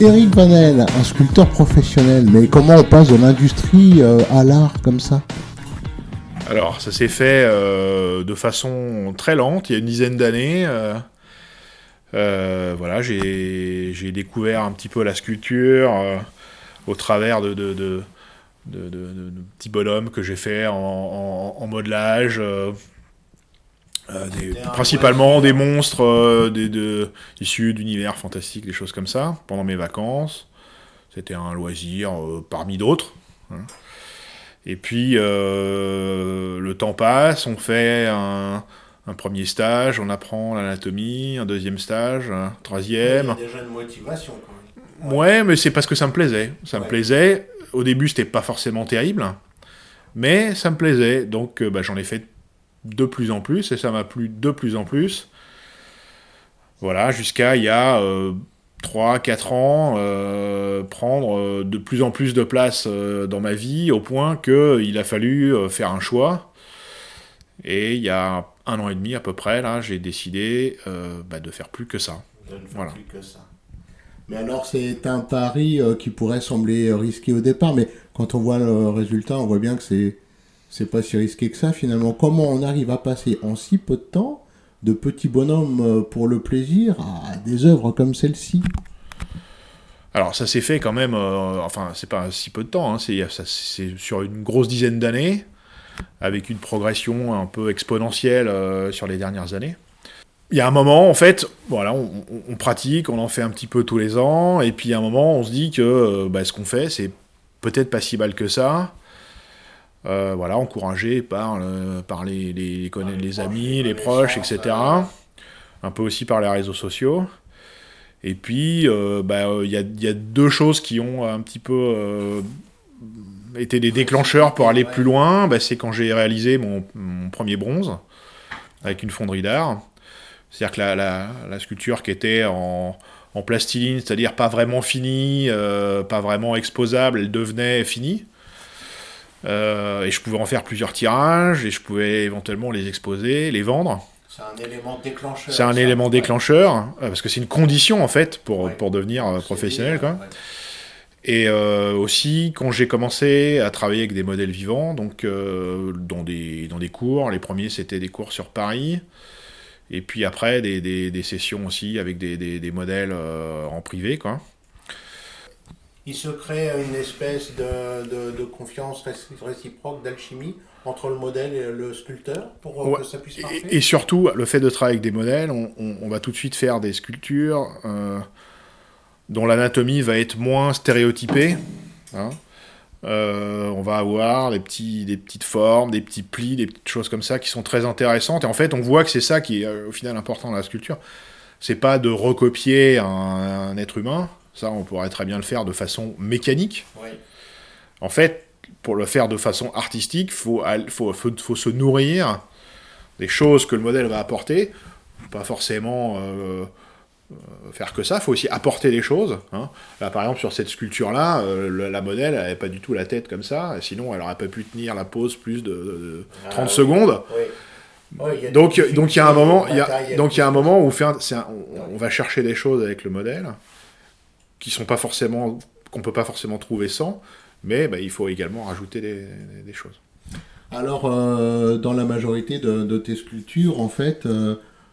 Eric Vanel, un sculpteur professionnel, mais comment on passe de l'industrie à l'art comme ça? Alors, ça s'est fait de façon très lente, il y a une dizaine d'années. Voilà, j'ai découvert un petit peu la sculpture au travers de petits bonhommes que j'ai fait en modelage, principalement des monstres issus d'univers fantastiques, des choses comme ça, pendant mes vacances. C'était un loisir parmi d'autres. Hein. Et puis, le temps passe, on fait un premier stage, on apprend l'anatomie, un deuxième stage, un troisième. Il y a déjà une motivation quand même. Ouais, mais c'est parce que ça me plaisait. Ça me plaisait. Au début, c'était pas forcément terrible, mais ça me plaisait. Donc, j'en ai fait de plus en plus, et ça m'a plu de plus en plus. Voilà, jusqu'à il y a 3-4 ans, prendre de plus en plus de place dans ma vie, au point qu'il a fallu faire un choix. Et il y a 1 an et demi à peu près, là, j'ai décidé de faire plus que ça. De ne faire Voilà. plus que ça. Mais alors c'est un pari qui pourrait sembler risqué au départ, mais quand on voit le résultat, on voit bien que c'est pas si risqué que ça finalement. Comment on arrive à passer en si peu de temps de petits bonhommes pour le plaisir à des œuvres comme celle-ci? Alors ça s'est fait quand même, c'est pas si peu de temps, hein, c'est sur une grosse dizaine d'années, avec une progression un peu exponentielle sur les dernières années. Il y a un moment, en fait, voilà, on pratique, on en fait un petit peu tous les ans, et puis à un moment, on se dit que ce qu'on fait, c'est peut-être pas si mal que ça. Voilà, encouragé par les amis, les proches, etc. Un peu aussi par les réseaux sociaux. Et puis, y a 2 choses qui ont un petit peu été des déclencheurs pour aller plus loin. C'est quand j'ai réalisé mon premier bronze avec une fonderie d'art. C'est-à-dire que la sculpture qui était en plastiline, c'est-à-dire pas vraiment finie, pas vraiment exposable, elle devenait finie. Et je pouvais en faire plusieurs tirages, et je pouvais éventuellement les exposer, les vendre. C'est un élément déclencheur. C'est un élément déclencheur, parce que c'est une condition en fait pour devenir professionnel. Quoi. Et aussi, quand j'ai commencé à travailler avec des modèles vivants, donc dans des cours, les premiers c'était des cours sur Paris, et puis après des sessions aussi avec des modèles en privé, quoi. Il se crée une espèce de confiance réciproque, d'alchimie entre le modèle et le sculpteur pour que ça puisse marcher. Et surtout, le fait de travailler avec des modèles, on va tout de suite faire des sculptures dont l'anatomie va être moins stéréotypée. Hein. On va avoir des petites formes, des petits plis, des petites choses comme ça qui sont très intéressantes. Et en fait, on voit que c'est ça qui est au final important dans la sculpture. C'est pas de recopier un être humain. Ça, on pourrait très bien le faire de façon mécanique. Oui. En fait, pour le faire de façon artistique, faut se nourrir des choses que le modèle va apporter. Pas forcément faire que ça, il faut aussi apporter des choses. Hein. Là, par exemple, sur cette sculpture-là, la modèle n'avait pas du tout la tête comme ça, sinon elle n'aurait pas pu tenir la pose plus de 30 secondes. Oui. Donc il y a un moment, où on va chercher des choses avec le modèle qu'on peut pas forcément trouver sans, mais il faut également rajouter des choses. Alors, dans la majorité de tes sculptures, en fait,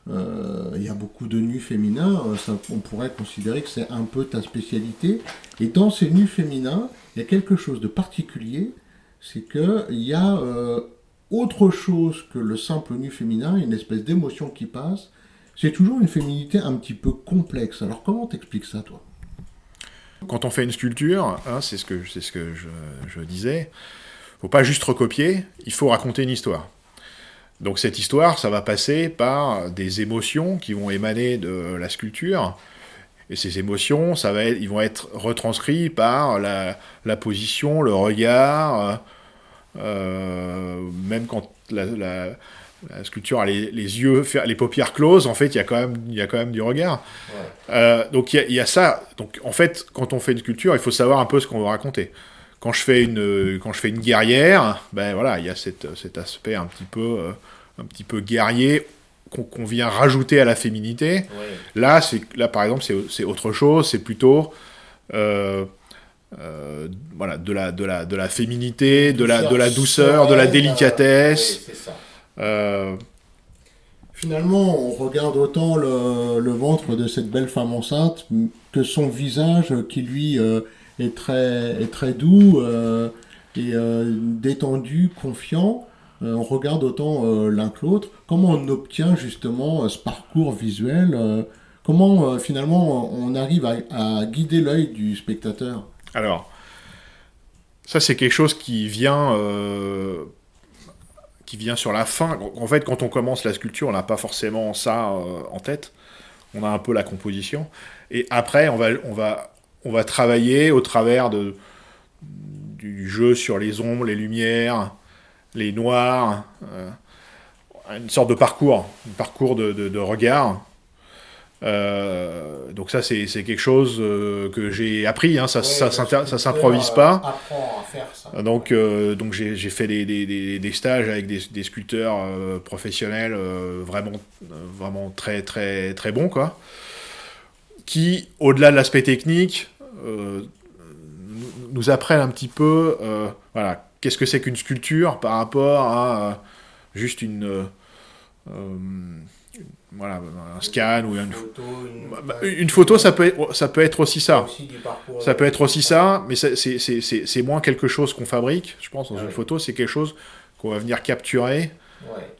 il y a beaucoup de nus féminins. On pourrait considérer que c'est un peu ta spécialité. Et dans ces nus féminins, il y a quelque chose de particulier, c'est qu'il y a autre chose que le simple nu féminin, une espèce d'émotion qui passe. C'est toujours une féminité un petit peu complexe. Alors, comment t'expliques ça, toi ? Quand on fait une sculpture, hein, c'est ce que je disais, faut pas juste recopier, il faut raconter une histoire. Donc cette histoire, ça va passer par des émotions qui vont émaner de la sculpture, et ces émotions, ils vont être retranscrits par la position, le regard, même quand la sculpture a les yeux, les paupières closes, en fait, il y a quand même du regard. Ouais. Donc il y a ça. Donc en fait, quand on fait une sculpture, il faut savoir un peu ce qu'on veut raconter. Quand je fais une guerrière, voilà, il y a cet aspect un petit peu guerrier qu'on vient rajouter à la féminité. Ouais. Là, par exemple, c'est autre chose. C'est plutôt voilà, de la féminité, de la douceur, de la délicatesse. Oui, c'est ça. Finalement, on regarde autant le ventre de cette belle femme enceinte que son visage qui, lui, est très doux et détendu, confiant. On regarde autant l'un que l'autre. Comment on obtient justement ce parcours visuel comment finalement on arrive à guider l'œil du spectateur? Alors, ça c'est quelque chose qui vient sur la fin. En fait, quand on commence la sculpture, on n'a pas forcément ça en tête. On a un peu la composition. Et après, on va travailler au travers du jeu sur les ombres, les lumières, les noirs, une sorte de parcours, un parcours de regard. Donc ça, c'est quelque chose que j'ai appris, hein, ça s'improvise pas. Apprend à faire ça. Donc j'ai fait des stages avec des sculpteurs professionnels vraiment très, très, très bons, quoi, qui, au-delà de l'aspect technique, nous apprennent un petit peu voilà, qu'est-ce que c'est qu'une sculpture par rapport à juste voilà, un scan ou une photo, ça peut être aussi ça. Ça peut être aussi ça, mais c'est moins quelque chose qu'on fabrique, je pense, dans une photo, c'est quelque chose qu'on va venir capturer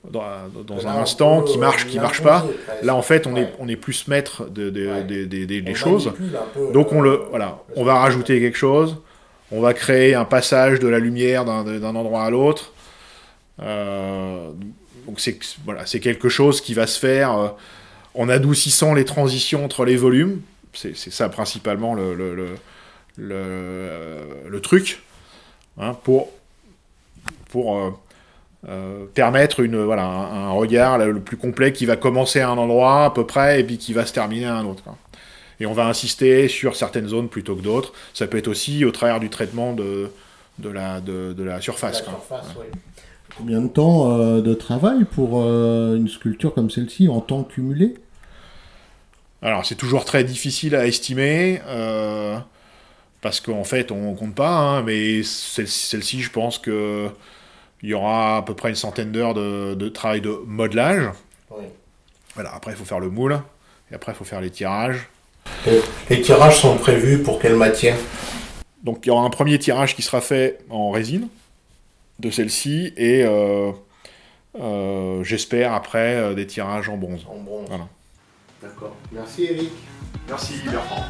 dans un instant, qui marche pas. Là, en fait, on est plus maître des choses. Donc, on va rajouter quelque chose, on va créer un passage de la lumière d'un endroit à l'autre. Donc c'est quelque chose qui va se faire en adoucissant les transitions entre les volumes. C'est ça principalement le truc, hein, pour permettre un regard le plus complet qui va commencer à un endroit à peu près et puis qui va se terminer à un autre, quoi. Et on va insister sur certaines zones plutôt que d'autres. Ça peut être aussi au travers du traitement de la surface. Oui. Combien de temps de travail pour une sculpture comme celle-ci en temps cumulé? Alors, c'est toujours très difficile à estimer, parce qu'en fait, on compte pas, hein, mais celle-ci, je pense qu'il y aura à peu près une centaine d'heures de travail de modelage. Oui. Voilà, après, il faut faire le moule, et après, il faut faire les tirages. Les tirages sont prévus pour quelle matière? Donc, il y aura un premier tirage qui sera fait en résine de celle-ci, et j'espère après des tirages en bronze. En bronze. Voilà. D'accord. Merci Eric. Merci Bertrand.